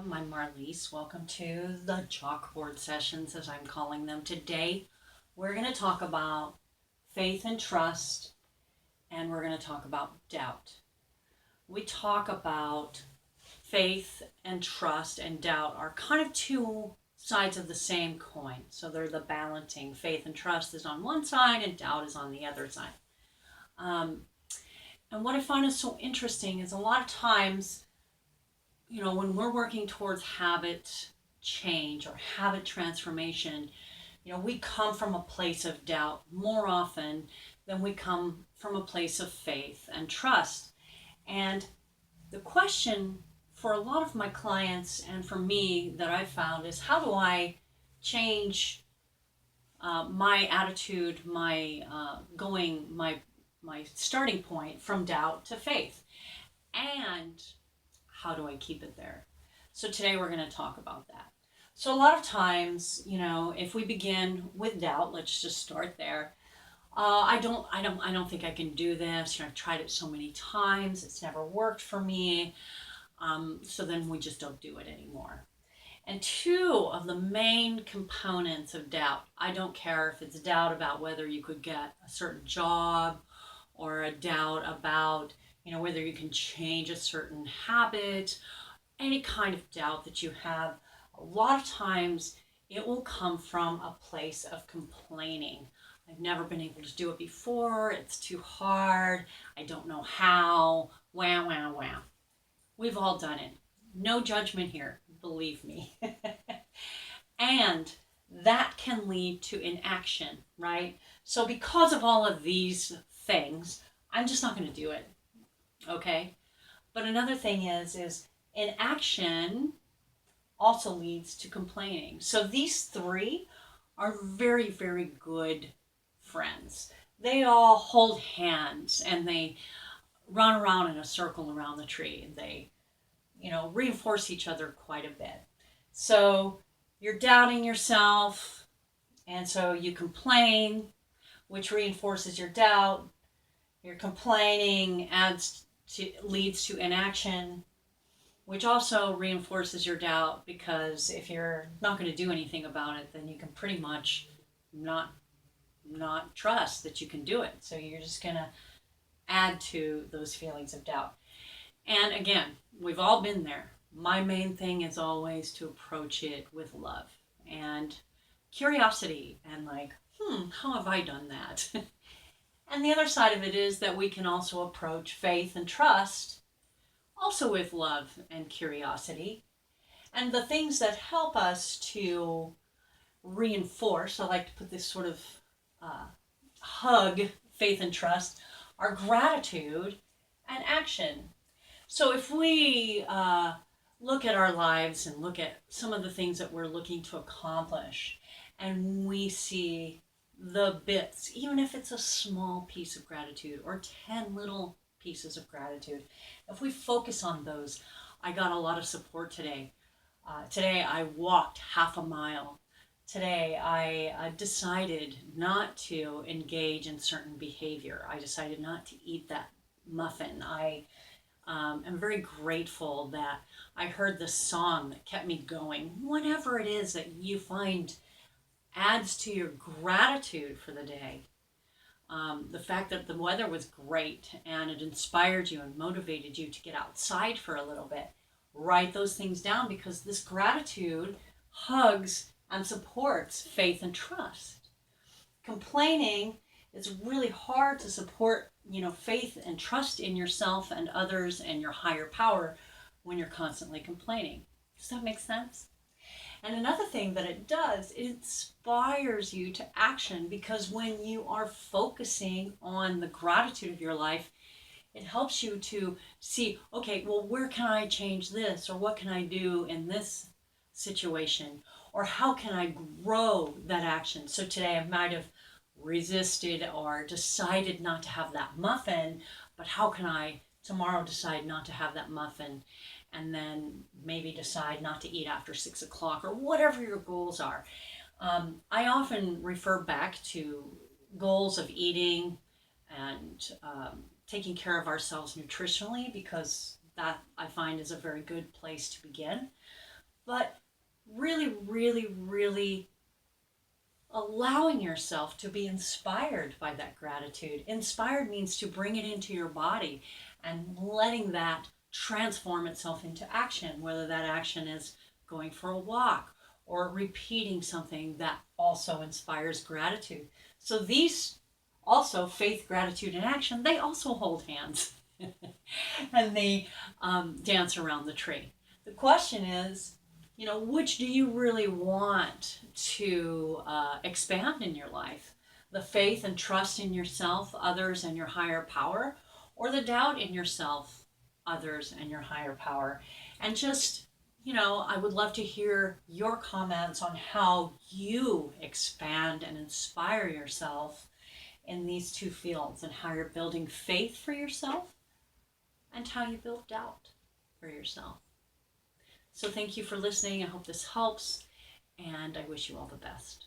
I'm Marlise. Welcome to the chalkboard sessions, as I'm calling them. Today, we're going to talk about faith and trust, and we're going to talk about doubt. We talk about faith and trust and doubt are kind of two sides of the same coin. So they're the balancing. Faith and trust is on one side, and doubt is on the other side. Um, and what I find is so interesting is a lot of times when we're working towards habit change or habit transformation, we come from a place of doubt more often than we come from a place of faith and trust. And the question for a lot of my clients and for me that I've found is how do I change my attitude, my starting point from doubt to faith, and how do I keep it there? So today we're going to talk about that. So a lot of times, if we begin with doubt, let's just start there. I don't think I can do this. I've tried it so many times. It's never worked for me. So then we just don't do it anymore. And two of the main components of doubt, I don't care if it's doubt about whether you could get a certain job or a doubt about, whether you can change a certain habit, any kind of doubt that you have, a lot of times it will come from a place of complaining. I've never been able to do it before. It's too hard. I don't know how. Wham, wham, wham. We've all done it. No judgment here, believe me. And that can lead to inaction, right? So, because of all of these things, I'm just not going to do it. Okay? But another thing is inaction also leads to complaining. So these three are very, very good friends. They all hold hands and they run around in a circle around the tree and they, reinforce each other quite a bit. So you're doubting yourself and so you complain, which reinforces your doubt. Your complaining leads to inaction, which also reinforces your doubt because if you're not going to do anything about it, then you can pretty much not trust that you can do it. So you're just going to add to those feelings of doubt. And again, we've all been there. My main thing is always to approach it with love and curiosity and how have I done that? And the other side of it is that we can also approach faith and trust also with love and curiosity. And the things that help us to reinforce, I like to put this sort of hug faith and trust, are gratitude and action. So if we look at our lives and look at some of the things that we're looking to accomplish, and we see the bits, even if it's a small piece of gratitude or 10 little pieces of gratitude, if we focus on those, I got a lot of support today. Today I walked half a mile. Today I decided not to engage in certain behavior. I decided not to eat that muffin. I am very grateful that I heard the song that kept me going. Whatever it is that you find adds to your gratitude for the day. The fact that the weather was great and it inspired you and motivated you to get outside for a little bit. Write those things down because this gratitude hugs and supports faith and trust. Complaining is really hard to support, faith and trust in yourself and others and your higher power when you're constantly complaining. Does that make sense? And another thing that it does, it inspires you to action because when you are focusing on the gratitude of your life, it helps you to see, okay, well, where can I change this? Or what can I do in this situation? Or how can I grow that action? So today I might have resisted or decided not to have that muffin, but how can I tomorrow decide not to have that muffin and then maybe decide not to eat after 6 o'clock or whatever your goals are. I often refer back to goals of eating and taking care of ourselves nutritionally because that I find is a very good place to begin. but really, really, really allowing yourself to be inspired by that gratitude. Inspired means to bring it into your body and letting that transform itself into action, whether that action is going for a walk or repeating something that also inspires gratitude. So these also, faith, gratitude, and action, they also hold hands and they dance around the tree. The question is, which do you really want to expand in your life? The faith and trust in yourself, others, and your higher power, or the doubt in yourself, others, and your higher power? And just, I would love to hear your comments on how you expand and inspire yourself in these two fields and how you're building faith for yourself and how you build doubt for yourself. So thank you for listening. I hope this helps, and I wish you all the best.